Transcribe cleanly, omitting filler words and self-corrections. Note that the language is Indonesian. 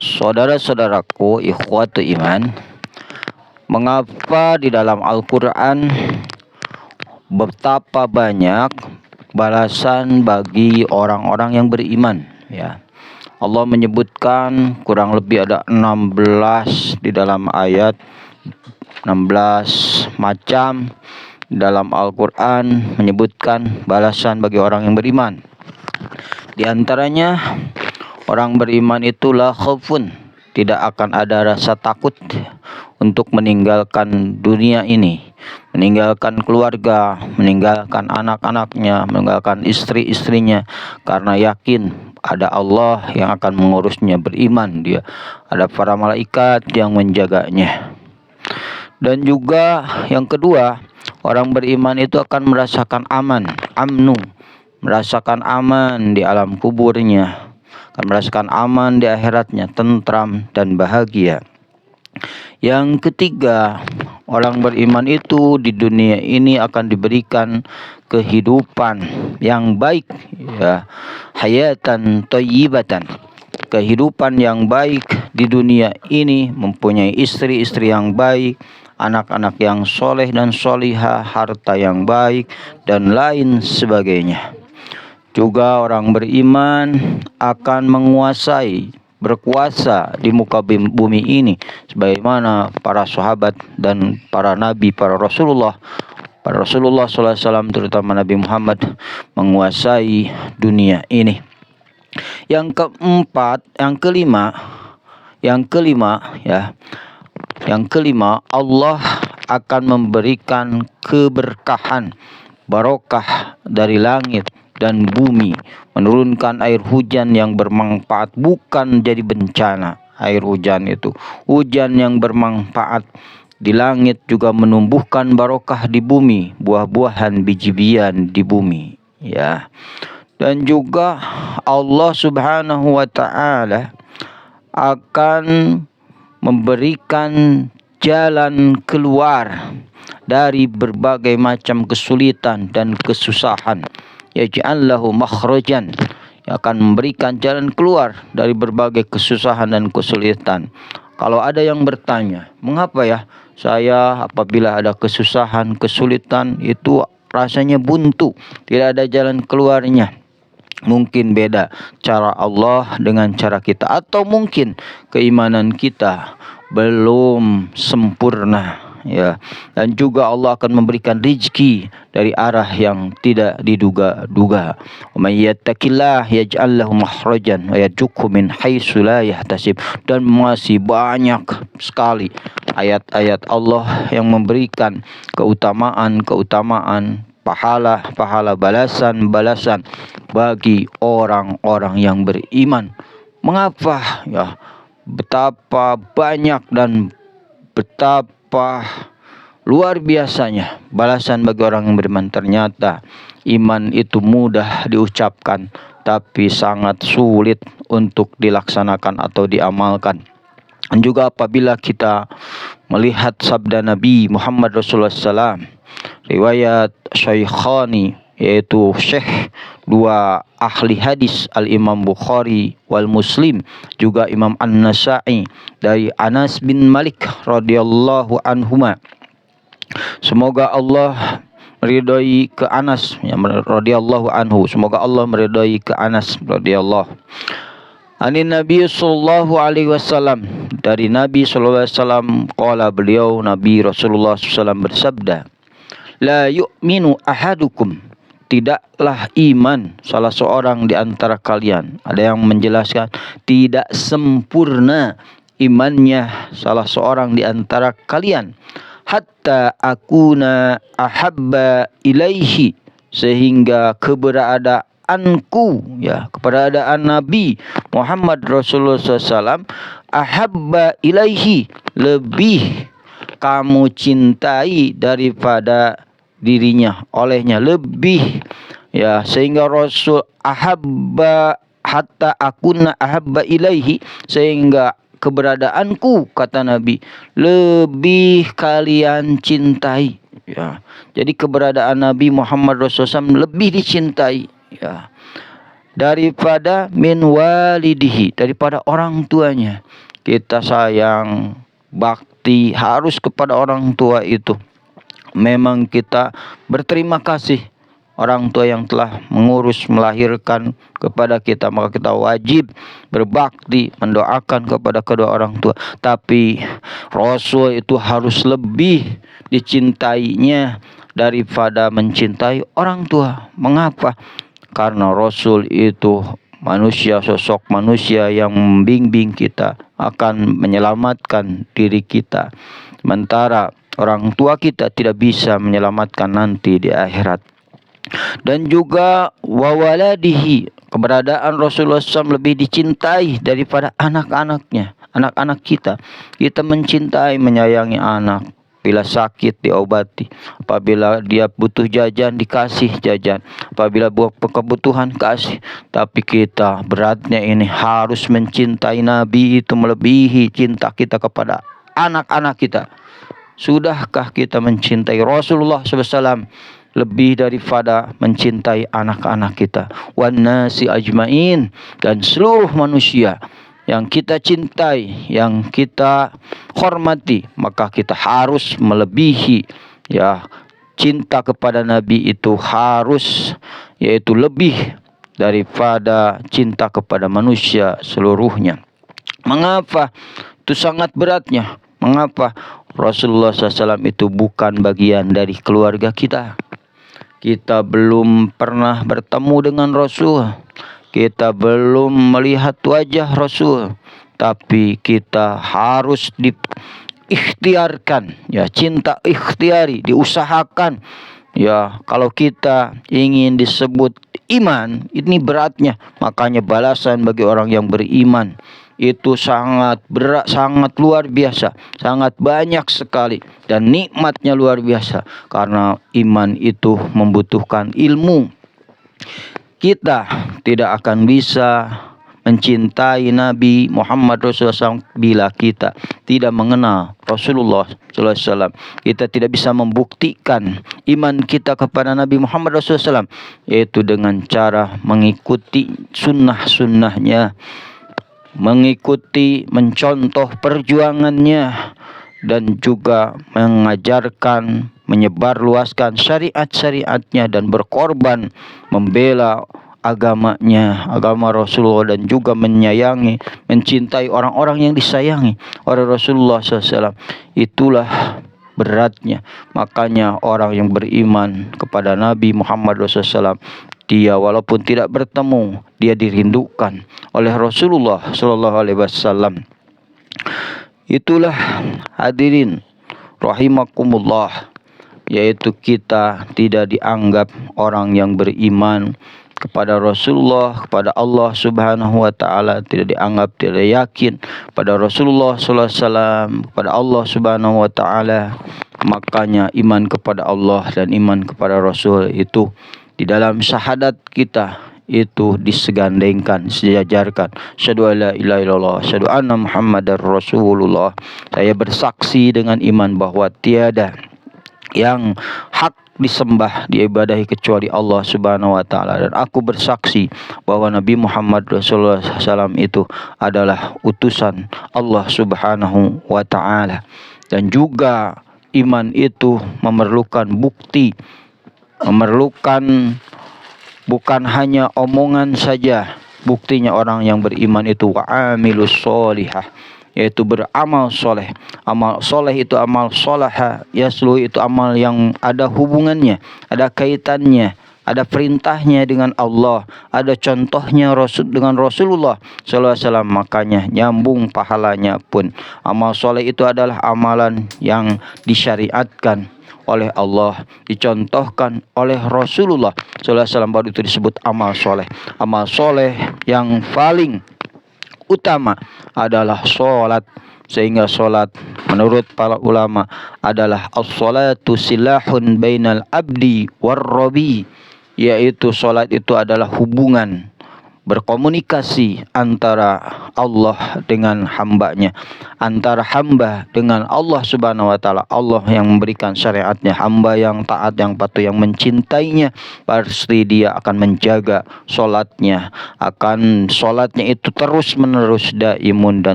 Saudara-saudaraku, ikhwatu iman, mengapa di dalam Al-Quran betapa banyak balasan bagi orang-orang yang beriman, ya. Allah menyebutkan kurang lebih ada 16 di dalam ayat, 16 macam dalam Al-Quran menyebutkan balasan bagi orang yang beriman. Di antaranya, orang beriman itu la khaufun, tidak akan ada rasa takut untuk meninggalkan dunia ini, meninggalkan keluarga, meninggalkan anak-anaknya, meninggalkan istri-istrinya, karena yakin ada Allah yang akan mengurusnya. Beriman dia, ada para malaikat yang menjaganya. Dan juga yang kedua, orang beriman itu akan merasakan aman, amnu, merasakan aman di alam kuburnya, akan merasakan aman di akhiratnya, tentram dan bahagia. Yang ketiga, orang beriman itu di dunia ini akan diberikan kehidupan yang baik, ya, hayatan thayyibatan, kehidupan yang baik di dunia ini, mempunyai istri-istri yang baik, anak-anak yang soleh dan solihah, harta yang baik, dan lain sebagainya. Juga orang beriman akan menguasai, berkuasa di muka bumi ini, sebagaimana para sahabat dan para nabi, para Rasulullah SAW, terutama Nabi Muhammad, menguasai dunia ini. Yang keempat, yang kelima, Allah akan memberikan keberkahan, barokah dari langit dan bumi, menurunkan air hujan yang bermanfaat, bukan jadi bencana. Air hujan itu hujan yang bermanfaat di langit, juga menumbuhkan barokah di bumi, buah-buahan, biji-bijian di bumi, ya. Dan juga Allah Subhanahu wa taala akan memberikan jalan keluar dari berbagai macam kesulitan dan kesusahan. Yaj'al lahu makhrajan, yang akan memberikan jalan keluar dari berbagai kesusahan dan kesulitan. Kalau ada yang bertanya, mengapa ya saya apabila ada kesusahan, kesulitan itu rasanya buntu, tidak ada jalan keluarnya? Mungkin beda cara Allah dengan cara kita, atau mungkin keimanan kita belum sempurna, ya. Dan juga Allah akan memberikan rezeki dari arah yang tidak diduga-duga. Wa may yattaqillah yaj'al lahu makhrajan wa yarzuqhu min haitsu la yahtasib. Dan masih banyak sekali ayat-ayat Allah yang memberikan keutamaan, pahala, balasan bagi orang-orang yang beriman. Mengapa? Ya, betapa banyak dan betapa luar biasanya balasan bagi orang yang beriman. Ternyata iman itu mudah diucapkan, tapi sangat sulit untuk dilaksanakan atau diamalkan. Dan juga apabila kita melihat sabda Nabi Muhammad Rasulullah SAW, riwayat Syaikhani, yaitu Syekh dua ahli hadis, Al-Imam Bukhari wal Muslim, juga Imam An-Nasa'i, dari Anas bin Malik radhiyallahu anhuma. Semoga Allah meridai ke Anas, ya, radhiyallahu anhu. Semoga Allah meridai ke Anas radhiyallahu. Anin Nabi sallallahu alaihi wasallam, dari Nabi sallallahu alaihi wasallam, qala, beliau Nabi Rasulullah SAW bersabda, la yu'minu ahadukum, tidaklah iman salah seorang di antara kalian. Ada yang menjelaskan tidak sempurna imannya salah seorang di antara kalian, hatta akuna ahabba ilaihi, sehingga keberadaanku, ya, keberadaan Nabi Muhammad Rasulullah SAW, ahabba ilaihi, lebih kamu cintai daripada dirinya, olehnya, lebih, ya, sehingga Rasul ahabba, hatta akuna ahabba ilaihi, sehingga keberadaanku, kata Nabi, lebih kalian cintai, ya. Jadi keberadaan Nabi Muhammad Rasulullah SAW lebih dicintai, ya. daripada min walidihi, daripada orang tuanya. Kita sayang, bakti harus kepada orang tua itu. Memang kita berterima kasih orang tua yang telah mengurus, melahirkan kepada kita, maka kita wajib berbakti, mendoakan kepada kedua orang tua. Tapi Rasul itu harus lebih dicintainya daripada mencintai orang tua. Mengapa? Karena Rasul itu manusia, sosok manusia yang membimbing kita, akan menyelamatkan diri kita. Sementara orang tua kita tidak bisa menyelamatkan nanti di akhirat. Dan juga wawaladihi, keberadaan Rasulullah SAW lebih dicintai daripada anak-anaknya, anak-anak kita. Kita mencintai, menyayangi anak. Bila sakit diobati, apabila dia butuh jajan dikasih jajan, apabila buat kebutuhan kasih. Tapi kita beratnya ini harus mencintai Nabi itu melebihi cinta kita kepada anak-anak kita. Sudahkah kita mencintai Rasulullah SAW lebih daripada mencintai anak-anak kita? Wan nasi ajmain, dan seluruh manusia yang kita cintai, yang kita hormati, maka kita harus melebihi cinta kepada Nabi itu harus, yaitu lebih daripada cinta kepada manusia seluruhnya. Mengapa? Itu sangat beratnya. Mengapa? Rasulullah SAW itu bukan bagian dari keluarga kita. Kita belum pernah bertemu dengan Rasul. Kita belum melihat wajah Rasul. Tapi kita harus diikhtiarkan. Cinta ikhtiari, diusahakan. Kalau kita ingin disebut iman, ini beratnya. Makanya balasan bagi orang yang beriman itu sangat berat, sangat luar biasa, sangat banyak sekali, dan nikmatnya luar biasa. Karena iman itu membutuhkan ilmu. Kita tidak akan bisa mencintai Nabi Muhammad Rasulullah SAW bila kita tidak mengenal Rasulullah SAW. Kita tidak bisa membuktikan iman kita kepada Nabi Muhammad Rasulullah SAW, yaitu dengan cara mengikuti sunnah-sunnahnya, mengikuti, mencontoh perjuangannya, dan juga mengajarkan, menyebarluaskan syariat-syariatnya, dan berkorban membela agamanya, agama Rasulullah, dan juga menyayangi, mencintai orang-orang yang disayangi oleh Rasulullah SAW. Itulah beratnya. Makanya orang yang beriman kepada Nabi Muhammad SAW, dia walaupun tidak bertemu, dia dirindukan oleh Rasulullah SAW. Itulah hadirin rahimakumullah, yaitu kita tidak dianggap orang yang beriman kepada Rasulullah, kepada Allah Subhanahu wa taala, tidak dianggap, tidak yakin pada Rasulullah sallallahu alaihi wasallam, kepada Allah Subhanahu wa taala. Makanya iman kepada Allah dan iman kepada Rasul itu di dalam syahadat kita itu disegandengkan, sejajarkan. Asyhadu alla ilaha illallah, asyhadu anna Muhammadar Rasulullah. Saya bersaksi dengan iman bahwa tiada yang hak disembah, diibadahi kecuali Allah Subhanahu wa taala, dan aku bersaksi bahwa Nabi Muhammad Rasulullah SAW itu adalah utusan Allah Subhanahu wa taala. Dan juga iman itu memerlukan bukti, memerlukan bukan hanya omongan saja. Buktinya orang yang beriman itu wa'amilus sholihah, yaitu beramal soleh. Amal soleh itu amal solaha yasluh, itu amal yang ada hubungannya, ada kaitannya, ada perintahnya dengan Allah, ada contohnya Rasul dengan Rasulullah sallallahu alaihi wasallam. Makanya nyambung pahalanya pun. Amal soleh itu adalah amalan yang disyariatkan oleh Allah, dicontohkan oleh Rasulullah sallallahu alaihi wasallam, baru itu disebut amal soleh. Amal soleh yang paling utama adalah sholat, sehingga sholat menurut para ulama adalah as-salatu silahun bainal abdi war-rabi, yaitu sholat itu adalah hubungan berkomunikasi antara Allah dengan hambanya, antara hamba dengan Allah Subhanahu wa taala. Allah yang memberikan syariatnya, hamba yang taat, yang patuh, yang mencintainya, pasti dia akan menjaga solatnya, akan solatnya itu terus menerus daimun dan